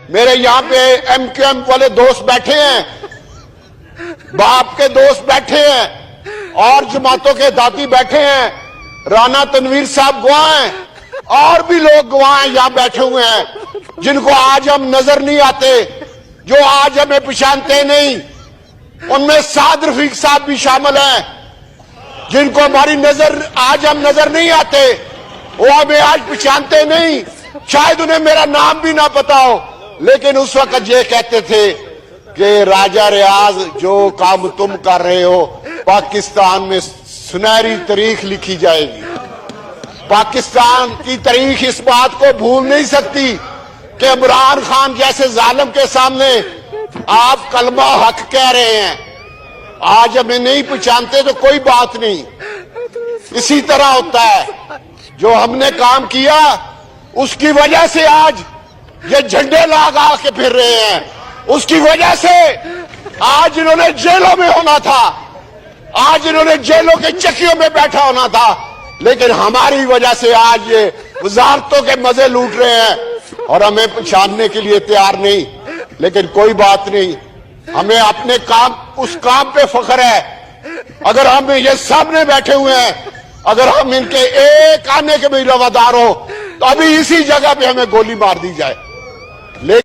میرے یہاں پہ ایم کیو ایم والے دوست بیٹھے ہیں, باپ کے دوست بیٹھے ہیں, اور جماعتوں کے داتی بیٹھے ہیں, رانا تنویر صاحب گواہ ہیں, اور بھی لوگ گواہ ہیں یہاں بیٹھے ہوئے ہیں, جن کو آج ہم نظر نہیں آتے, جو آج ہمیں پہچانتے نہیں. ان میں سعد رفیق صاحب بھی شامل ہیں, جن کو ہماری نظر آج ہم نظر نہیں آتے, وہ ہمیں آج پہچانتے نہیں. شاید انہیں میرا نام بھی نہ پتا ہو, لیکن اس وقت یہ کہتے تھے کہ راجہ ریاض جو کام تم کر رہے ہو پاکستان میں سنہری تاریخ لکھی جائے گی. پاکستان کی تاریخ اس بات کو بھول نہیں سکتی کہ عمران خان جیسے ظالم کے سامنے آپ کلمہ حق کہہ رہے ہیں. آج ہمیں نہیں پہچانتے تو کوئی بات نہیں. اسی طرح ہوتا ہے, جو ہم نے کام کیا اس کی وجہ سے آج یہ جھنڈے لگا کے پھر رہے ہیں, اس کی وجہ سے آج انہوں نے جیلوں میں ہونا تھا, آج انہوں نے جیلوں کے چکیوں میں بیٹھا ہونا تھا, لیکن ہماری وجہ سے آج یہ وزارتوں کے مزے لوٹ رہے ہیں اور ہمیں پہچاننے کے لیے تیار نہیں. لیکن کوئی بات نہیں, ہمیں اپنے کام, اس کام پہ فخر ہے. اگر ہم یہ سامنے بیٹھے ہوئے ہیں, اگر ہم ان کے ایک آنے کے بھی روادار ہو تو ابھی اسی جگہ پہ ہمیں گولی مار دی جائے. لیکن